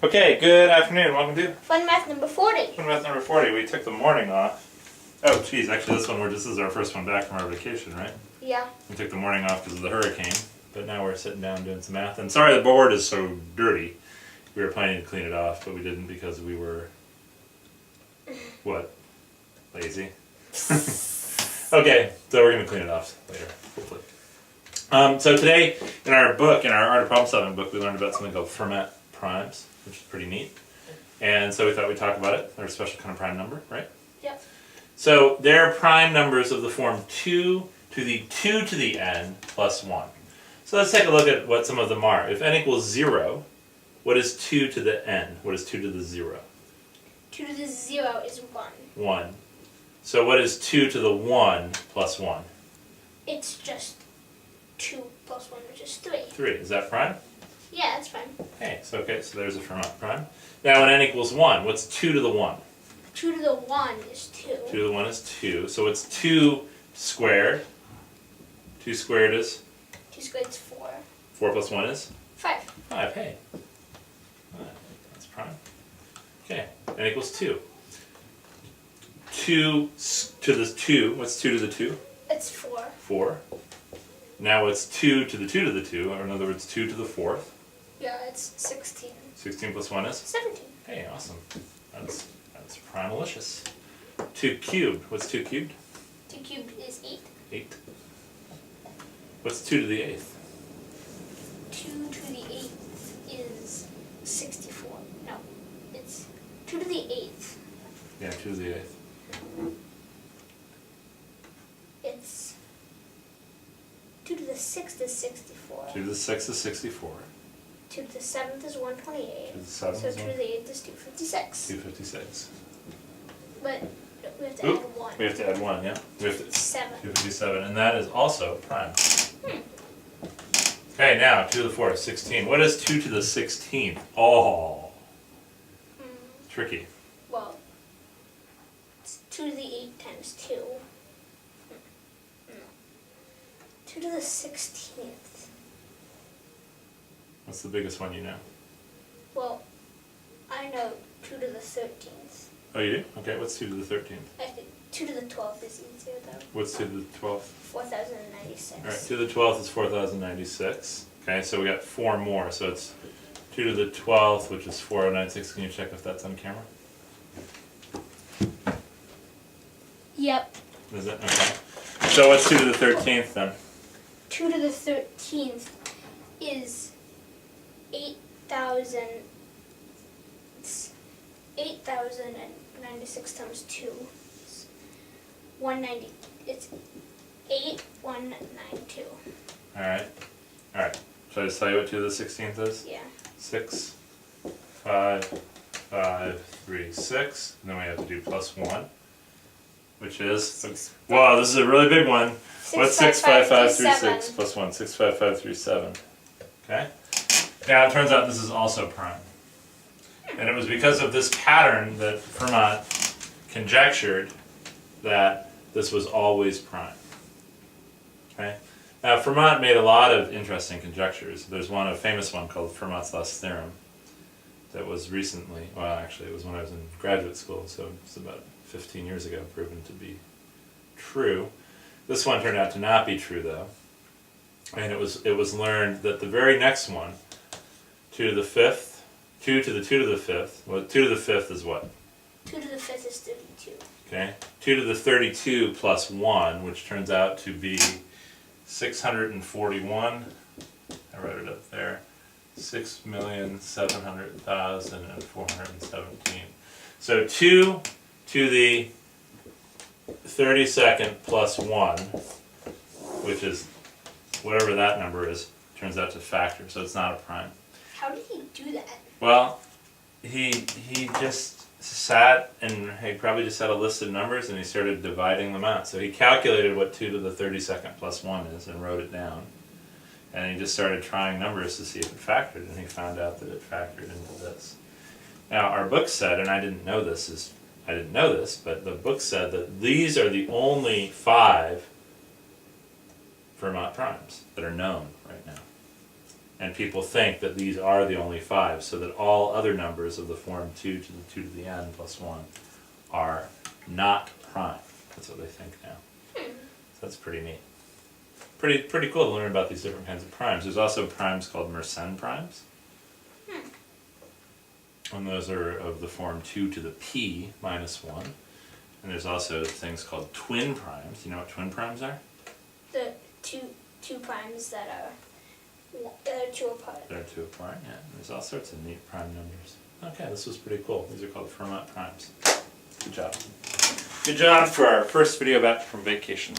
Okay, good afternoon. Welcome to FunMath number 40. FunMath number 40. We took the morning off. Oh, geez, actually this is our first one back from our vacation, right? Yeah. We took the morning off because of the hurricane, but now we're sitting down doing some math. And sorry the board is so dirty. We were planning to clean it off, but we didn't because we were, what, lazy? Okay, so we're going to clean it off later, hopefully. So today, in our book, in our Art of Problem Solving book, we learned about something called Fermat Primes, which is pretty neat. And so we thought we'd talk about it. They're a special kind of prime number, right? Yep. So they're prime numbers of the form 2 to the 2 to the n plus 1. So let's take a look at what some of them are. If n equals 0, what is 2 to the n? What is 2 to the 0? 2 to the 0 is 1. 1. So what is 2 to the 1 plus 1? It's just 2 plus 1, which is 3. 3. Is that prime? Yeah, that's fine. Hey, so there's a Fermat prime. Now when n equals 1, what's 2 to the 1? 2 to the 1 is 2. 2 to the 1 is 2. So it's 2 squared. 2 squared is? 2 squared is 4. 4 plus 1 is? 5. 5, hey. That's prime. Okay, n equals 2. 2 to the 2, what's 2 to the 2? It's 4. 4. Now it's 2 to the 2 to the 2, or in other words 2 to the 4th. Yeah, it's 16. 16 plus 1 is? 17. Hey, awesome. That's primalicious. 2 cubed, what's 2 cubed? 2 cubed is 8. 8. What's 2 to the 8th? 2 to the 8th is 64. No, it's 2 to the 8th. Yeah, 2 to the 8th. It's 2 to the 6th is 64. 2 to the 6th is 64. 2 to the 7th is 128. 2 to the 7th So is 2 to the 8th is 256. 256. But we have to Oop, add 1. we have to add 1, yeah. We have to 7. 257, and that is also prime. Okay, now 2 to the 4th, 16. What is 2 to the 16th? Oh, tricky. Well, it's 2 to the 8 times 2. No. 2 to the 16th. What's the biggest one you know? Well, I know 2 to the 13th. Oh, you do? Okay, what's 2 to the 13th? I think 2 to the 12th is easier though. What's 2 to the 12th? 4096. All right, 2 to the 12th is 4096. Okay, so we got 4 more. So it's 2 to the 12th, which is 4096. Can you check if that's on camera? Yep. Is it? Okay. So what's 2 to the 13th then? 2 to the 13th is 8,000. It's 8,096 times 2. It's 190. It's 8192. Alright. Alright. Should I just tell you what 2 to the 16th is? Yeah. 6, 5, 5, 3, 6. And then we have to do plus 1, which is, wow, this is a really big one. What's 6, 5, 5, 3, 6 plus 1? 6, 5, 5, 3, 7. Okay? Now it turns out this is also prime. And it was because of this pattern that Fermat conjectured that this was always prime. Okay? Now Fermat made a lot of interesting conjectures. There's a famous one called Fermat's last theorem that was recently, well actually it was when I was in graduate school, so it's about 15 years ago, proven to be true. This one turned out to not be true though. And it was learned that the very next one, 2 to the 5th, 2 to the 2 to the 5th, well 2 to the 5th is what? 2 to the 5th is 32. Okay, 2 to the 32 plus 1, which turns out to be 641, I wrote it up there, 6,700,417. So 2 to the 32nd plus 1, which is whatever that number is, turns out to factor, so it's not a prime. How did he do that? Well, he just sat and he probably just had a list of numbers and he started dividing them out. So he calculated what 2 to the 32nd plus 1 is and wrote it down. And he just started trying numbers to see if it factored, and he found out that it factored into this. Now our book said, and I didn't know this, but the book said that these are the only 5 Fermat Primes that are known right now. And people think that these are the only 5, so that all other numbers of the form 2 to the 2 to the n plus 1 are not prime. That's what they think now. So that's pretty neat. Pretty cool to learn about these different kinds of primes. There's also primes called Mersenne Primes. And those are of the form 2 to the p minus 1. And there's also things called twin primes. Do you know what twin primes are? The two primes that are 2 apart. They're 2 apart, yeah. And there's all sorts of neat prime numbers. Okay, this was pretty cool. These are called Fermat Primes. Good job. Good job for our first video back from vacation.